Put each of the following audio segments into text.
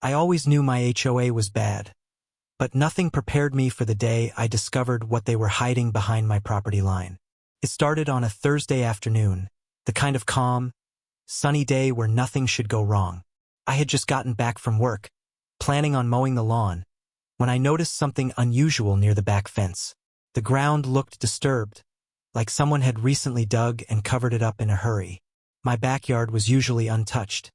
I always knew my HOA was bad, but nothing prepared me for the day I discovered what they were hiding behind my property line. It started on a Thursday afternoon, the kind of calm, sunny day where nothing should go wrong. I had just gotten back from work, planning on mowing the lawn, when I noticed something unusual near the back fence. The ground looked disturbed, like someone had recently dug and covered it up in a hurry. My backyard was usually untouched,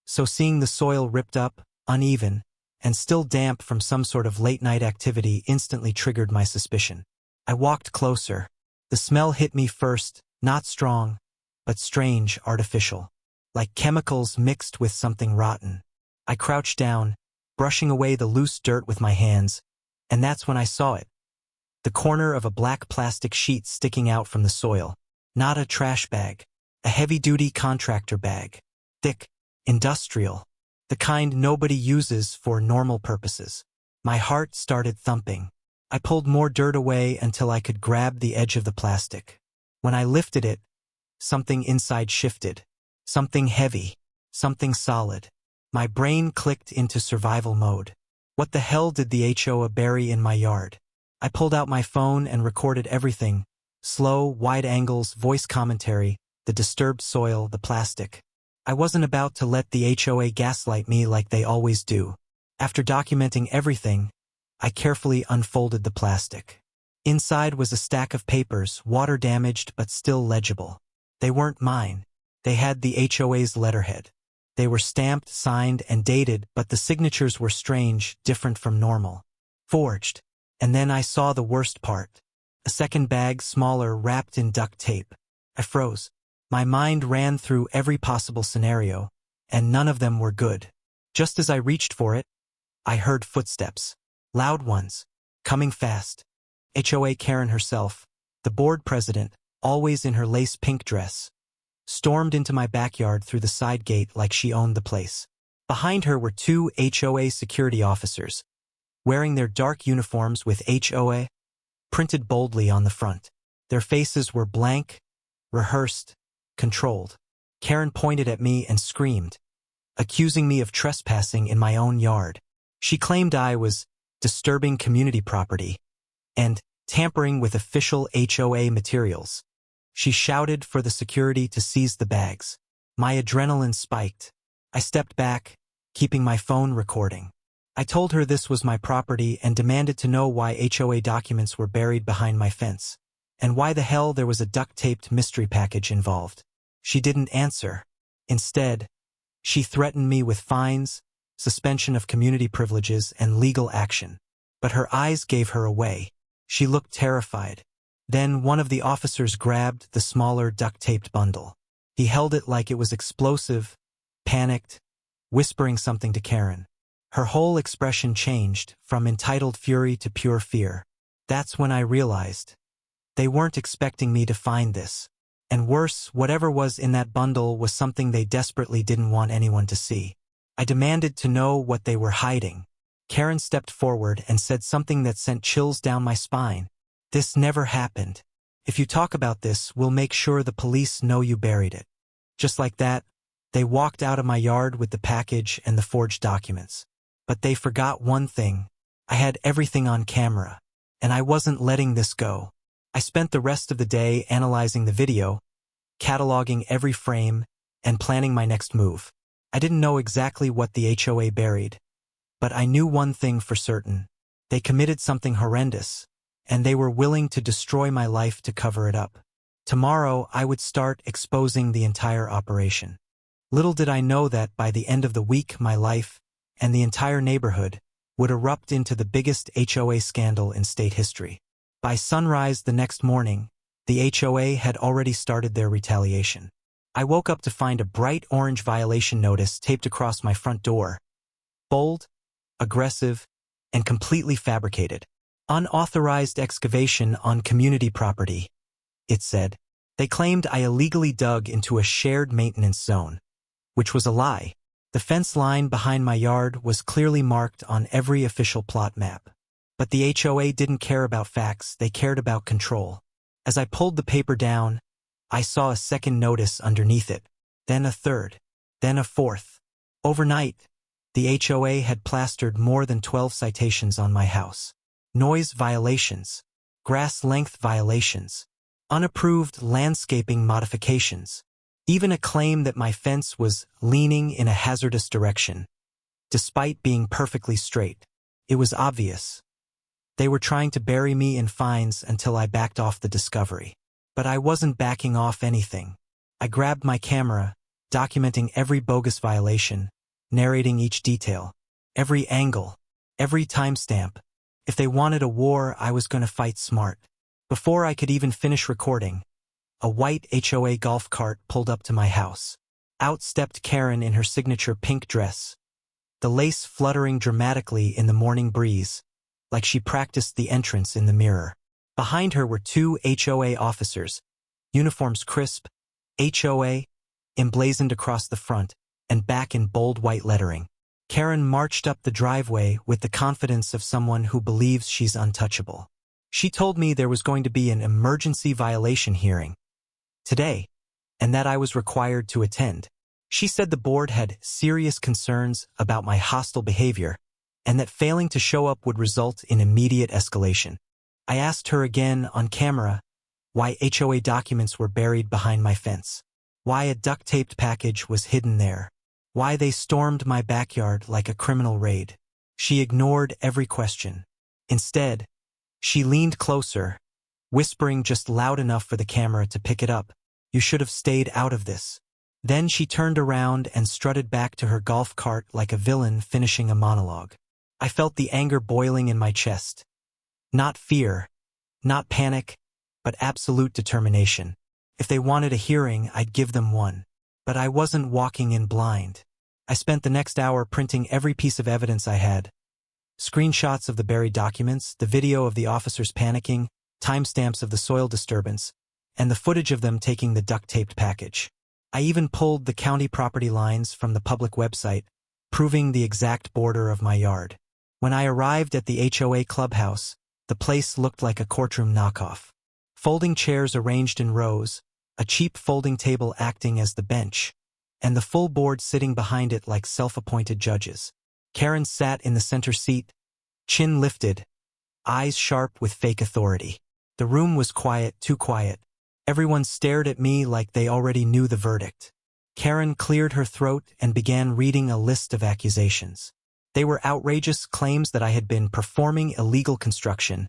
so seeing the soil ripped up, uneven, and still damp from some sort of late-night activity instantly triggered my suspicion. I walked closer. The smell hit me first, not strong, but strange, artificial, like chemicals mixed with something rotten. I crouched down, brushing away the loose dirt with my hands, and that's when I saw it. The corner of a black plastic sheet sticking out from the soil. Not a trash bag. A heavy-duty contractor bag. Thick, industrial. The kind nobody uses for normal purposes. My heart started thumping. I pulled more dirt away until I could grab the edge of the plastic. When I lifted it, something inside shifted. Something heavy. Something solid. My brain clicked into survival mode. What the hell did the HOA bury in my yard? I pulled out my phone and recorded everything. Slow, wide angles, voice commentary, the disturbed soil, the plastic. I wasn't about to let the HOA gaslight me like they always do. After documenting everything, I carefully unfolded the plastic. Inside was a stack of papers, water-damaged but still legible. They weren't mine. They had the HOA's letterhead. They were stamped, signed, and dated, but the signatures were strange, different from normal. Forged. And then I saw the worst part. A second bag, smaller, wrapped in duct tape. I froze. My mind ran through every possible scenario, and none of them were good. Just as I reached for it, I heard footsteps. Loud ones. Coming fast. HOA Karen herself, the board president, always in her lace pink dress, stormed into my backyard through the side gate like she owned the place. Behind her were two HOA security officers, wearing their dark uniforms with HOA printed boldly on the front. Their faces were blank, rehearsed, controlled. Karen pointed at me and screamed, accusing me of trespassing in my own yard. She claimed I was disturbing community property and tampering with official HOA materials. She shouted for the security to seize the bags. My adrenaline spiked. I stepped back, keeping my phone recording. I told her this was my property and demanded to know why HOA documents were buried behind my fence, and why the hell there was a duct-taped mystery package involved. She didn't answer. Instead, she threatened me with fines, suspension of community privileges, and legal action. But her eyes gave her away. She looked terrified. Then one of the officers grabbed the smaller duct-taped bundle. He held it like it was explosive, panicked, whispering something to Karen. Her whole expression changed, from entitled fury to pure fear. That's when I realized. They weren't expecting me to find this. And worse, whatever was in that bundle was something they desperately didn't want anyone to see. I demanded to know what they were hiding. Karen stepped forward and said something that sent chills down my spine. This never happened. If you talk about this, we'll make sure the police know you buried it. Just like that, they walked out of my yard with the package and the forged documents. But they forgot one thing. I had everything on camera, and I wasn't letting this go. I spent the rest of the day analyzing the video, cataloging every frame, and planning my next move. I didn't know exactly what the HOA buried, but I knew one thing for certain. They committed something horrendous, and they were willing to destroy my life to cover it up. Tomorrow, I would start exposing the entire operation. Little did I know that by the end of the week, my life and the entire neighborhood would erupt into the biggest HOA scandal in state history. By sunrise the next morning, the HOA had already started their retaliation. I woke up to find a bright orange violation notice taped across my front door. Bold, aggressive, and completely fabricated. Unauthorized excavation on community property, it said. They claimed I illegally dug into a shared maintenance zone, which was a lie. The fence line behind my yard was clearly marked on every official plot map. But the HOA didn't care about facts, they cared about control. As I pulled the paper down, I saw a second notice underneath it, then a third, then a fourth. Overnight, The HOA had plastered more than 12 citations on my house. Noise violations, grass length violations, unapproved landscaping modifications, even a claim that my fence was leaning in a hazardous direction. Despite being perfectly straight, it was obvious. They were trying to bury me in fines until I backed off the discovery. But I wasn't backing off anything. I grabbed my camera, documenting every bogus violation, narrating each detail, every angle, every timestamp. If they wanted a war, I was going to fight smart. Before I could even finish recording, a white HOA golf cart pulled up to my house. Out stepped Karen in her signature pink dress, the lace fluttering dramatically in the morning breeze, like she practiced the entrance in the mirror. Behind her were two HOA officers, uniforms crisp, HOA, emblazoned across the front and back in bold white lettering. Karen marched up the driveway with the confidence of someone who believes she's untouchable. She told me there was going to be an emergency violation hearing today, and that I was required to attend. She said the board had serious concerns about my hostile behavior, and that failing to show up would result in immediate escalation. I asked her again on camera why HOA documents were buried behind my fence, why a duct-taped package was hidden there, why they stormed my backyard like a criminal raid. She ignored every question. Instead, she leaned closer, whispering just loud enough for the camera to pick it up. "You should have stayed out of this." Then she turned around and strutted back to her golf cart like a villain finishing a monologue. I felt the anger boiling in my chest. Not fear, not panic, but absolute determination. If they wanted a hearing, I'd give them one. But I wasn't walking in blind. I spent the next hour printing every piece of evidence I had. Screenshots of the buried documents, the video of the officers panicking, timestamps of the soil disturbance, and the footage of them taking the duct-taped package. I even pulled the county property lines from the public website, proving the exact border of my yard. When I arrived at the HOA clubhouse, the place looked like a courtroom knockoff. Folding chairs arranged in rows, a cheap folding table acting as the bench, and the full board sitting behind it like self-appointed judges. Karen sat in the center seat, chin lifted, eyes sharp with fake authority. The room was quiet, too quiet. Everyone stared at me like they already knew the verdict. Karen cleared her throat and began reading a list of accusations. They were outrageous claims that I had been performing illegal construction,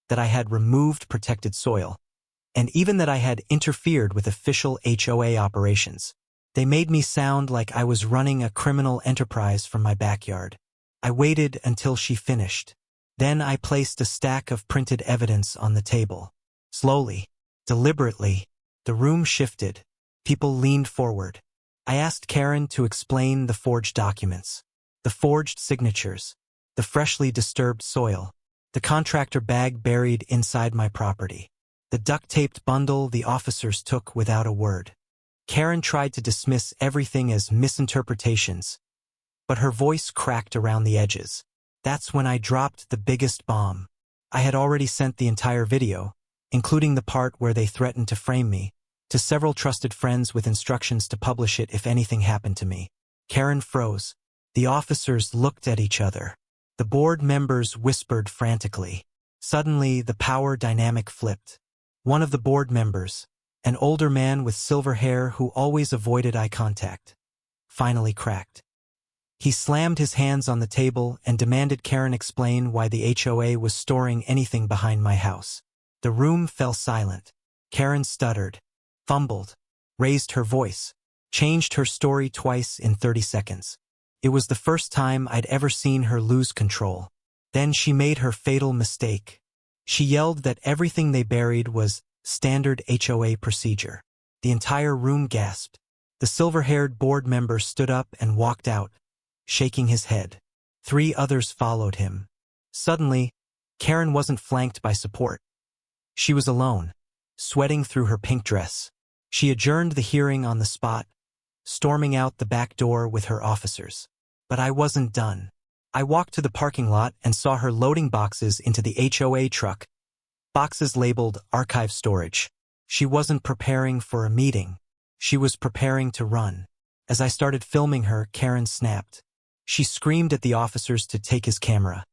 that I had removed protected soil, and even that I had interfered with official HOA operations. They made me sound like I was running a criminal enterprise from my backyard. I waited until she finished. Then I placed a stack of printed evidence on the table. Slowly, deliberately, the room shifted. People leaned forward. I asked Karen to explain the forged documents, the forged signatures, the freshly disturbed soil, the contractor bag buried inside my property, the duct-taped bundle the officers took without a word. Karen tried to dismiss everything as misinterpretations, but her voice cracked around the edges. That's when I dropped the biggest bomb. I had already sent the entire video, including the part where they threatened to frame me, to several trusted friends with instructions to publish it if anything happened to me. Karen froze. The officers looked at each other. The board members whispered frantically. Suddenly, the power dynamic flipped. One of the board members, an older man with silver hair who always avoided eye contact, finally cracked. He slammed his hands on the table and demanded Karen explain why the HOA was storing anything behind my house. The room fell silent. Karen stuttered, fumbled, raised her voice, changed her story twice in 30 seconds. It was the first time I'd ever seen her lose control. Then she made her fatal mistake. She yelled that everything they buried was standard HOA procedure. The entire room gasped. The silver-haired board member stood up and walked out, shaking his head. 3 others followed him. Suddenly, Karen wasn't flanked by support. She was alone, sweating through her pink dress. She adjourned the hearing on the spot, storming out the back door with her officers. But I wasn't done. I walked to the parking lot and saw her loading boxes into the HOA truck, boxes labeled archive storage. She wasn't preparing for a meeting. She was preparing to run. As I started filming her, Karen snapped. She screamed at the officers to take his camera.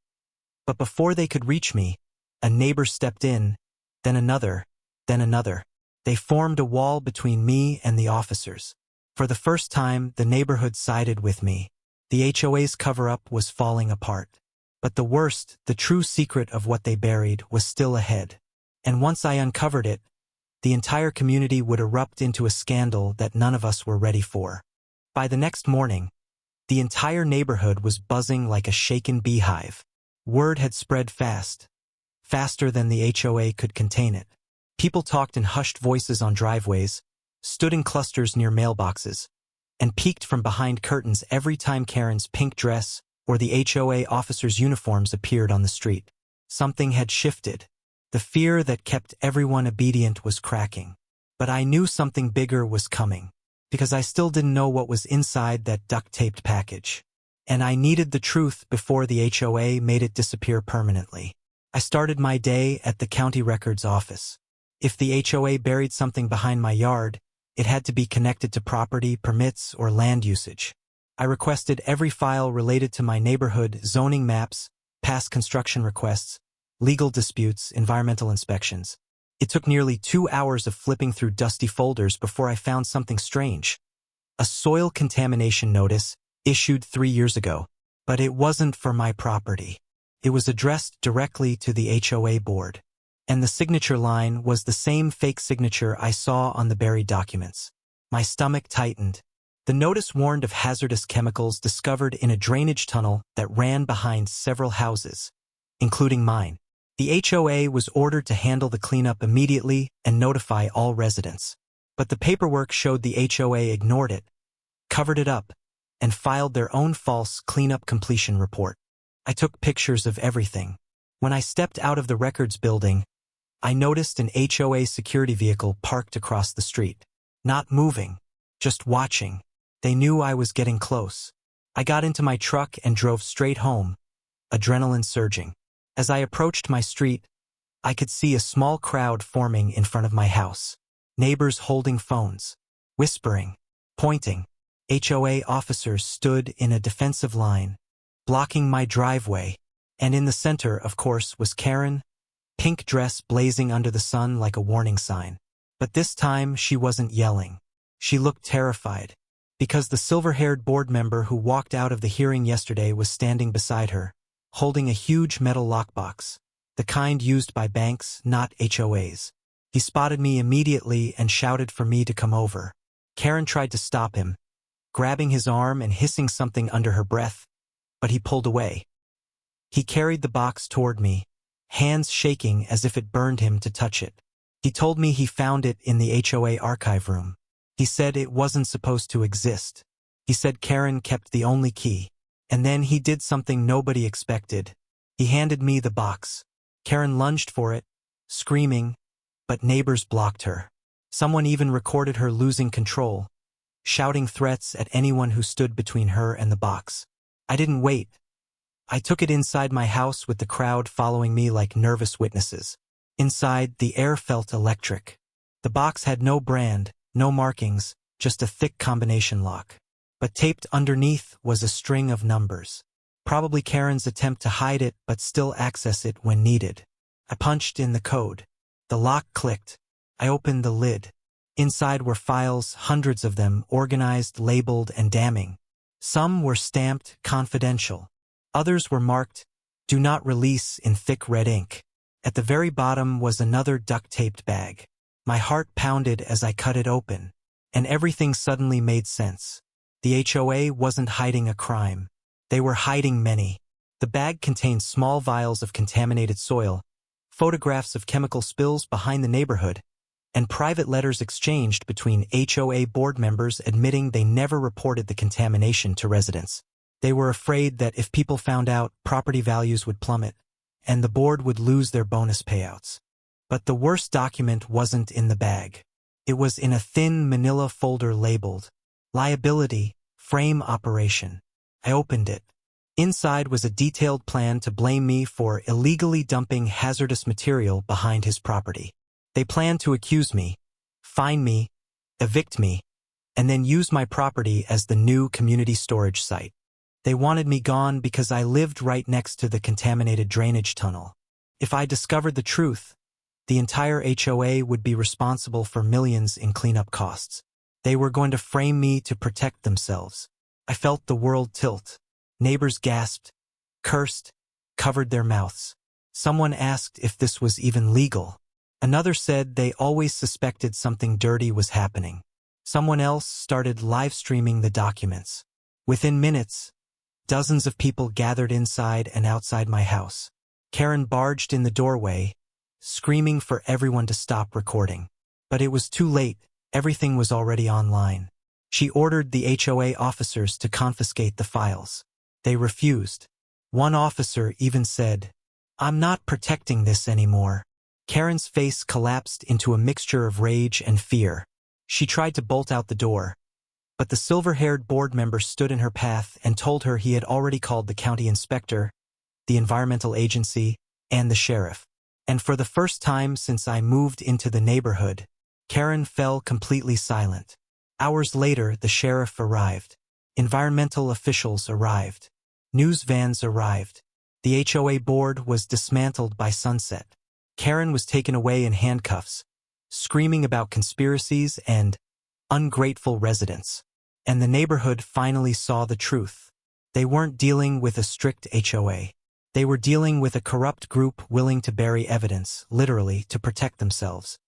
But before they could reach me, a neighbor stepped in, then another, then another. They formed a wall between me and the officers. For the first time, the neighborhood sided with me. The HOA's cover-up was falling apart. But the worst, the true secret of what they buried, was still ahead. And once I uncovered it, the entire community would erupt into a scandal that none of us were ready for. By the next morning, the entire neighborhood was buzzing like a shaken beehive. Word had spread fast, faster than the HOA could contain it. People talked in hushed voices on driveways, stood in clusters near mailboxes, and peeked from behind curtains every time Karen's pink dress or the HOA officers' uniforms appeared on the street. Something had shifted. The fear that kept everyone obedient was cracking. But I knew something bigger was coming, because I still didn't know what was inside that duct-taped package. And I needed the truth before the HOA made it disappear permanently. I started my day at the county records office. If the HOA buried something behind my yard, it had to be connected to property, permits, or land usage. I requested every file related to my neighborhood, zoning maps, past construction requests, legal disputes, environmental inspections. It took nearly 2 hours of flipping through dusty folders before I found something strange. A soil contamination notice issued 3 years ago, but it wasn't for my property. It was addressed directly to the HOA board, and the signature line was the same fake signature I saw on the buried documents. My stomach tightened. The notice warned of hazardous chemicals discovered in a drainage tunnel that ran behind several houses, including mine. The HOA was ordered to handle the cleanup immediately and notify all residents. But the paperwork showed the HOA ignored it, covered it up, and filed their own false cleanup completion report. I took pictures of everything. When I stepped out of the records building, I noticed an HOA security vehicle parked across the street. Not moving, just watching. They knew I was getting close. I got into my truck and drove straight home, adrenaline surging. As I approached my street, I could see a small crowd forming in front of my house. Neighbors holding phones, whispering, pointing. HOA officers stood in a defensive line, blocking my driveway. And in the center, of course, was Karen, pink dress blazing under the sun like a warning sign. But this time, she wasn't yelling. She looked terrified, because the silver-haired board member who walked out of the hearing yesterday was standing beside her, holding a huge metal lockbox, the kind used by banks, not HOAs. He spotted me immediately and shouted for me to come over. Karen tried to stop him, grabbing his arm and hissing something under her breath, but he pulled away. He carried the box toward me, hands shaking as if it burned him to touch it. He told me he found it in the HOA archive room. He said it wasn't supposed to exist. He said Karen kept the only key. And then he did something nobody expected. He handed me the box. Karen lunged for it, screaming, but neighbors blocked her. Someone even recorded her losing control, shouting threats at anyone who stood between her and the box. I didn't wait. I took it inside my house with the crowd following me like nervous witnesses. Inside, the air felt electric. The box had no brand, no markings, just a thick combination lock. But taped underneath was a string of numbers. Probably Karen's attempt to hide it but still access it when needed. I punched in the code. The lock clicked. I opened the lid. Inside were files, hundreds of them, organized, labeled, and damning. Some were stamped confidential. Others were marked do not release in thick red ink. At the very bottom was another duct-taped bag. My heart pounded as I cut it open, and everything suddenly made sense. The HOA wasn't hiding a crime. They were hiding many. The bag contained small vials of contaminated soil, photographs of chemical spills behind the neighborhood, and private letters exchanged between HOA board members admitting they never reported the contamination to residents. They were afraid that if people found out, property values would plummet, and the board would lose their bonus payouts. But the worst document wasn't in the bag. It was in a thin manila folder labeled Liability, Frame Operation. I opened it. Inside was a detailed plan to blame me for illegally dumping hazardous material behind his property. They planned to accuse me, fine me, evict me, and then use my property as the new community storage site. They wanted me gone because I lived right next to the contaminated drainage tunnel. If I discovered the truth, the entire HOA would be responsible for millions in cleanup costs. They were going to frame me to protect themselves. I felt the world tilt. Neighbors gasped, cursed, covered their mouths. Someone asked if this was even legal. Another said they always suspected something dirty was happening. Someone else started live streaming the documents. Within minutes, dozens of people gathered inside and outside my house. Karen barged in the doorway, screaming for everyone to stop recording. But it was too late. Everything was already online. She ordered the HOA officers to confiscate the files. They refused. One officer even said, "I'm not protecting this anymore." Karen's face collapsed into a mixture of rage and fear. She tried to bolt out the door, but the silver-haired board member stood in her path and told her he had already called the county inspector, the environmental agency, and the sheriff. And for the first time since I moved into the neighborhood, Karen fell completely silent. Hours later, the sheriff arrived. Environmental officials arrived. News vans arrived. The HOA board was dismantled by sunset. Karen was taken away in handcuffs, screaming about conspiracies and ungrateful residents. And the neighborhood finally saw the truth. They weren't dealing with a strict HOA. They were dealing with a corrupt group willing to bury evidence, literally, to protect themselves.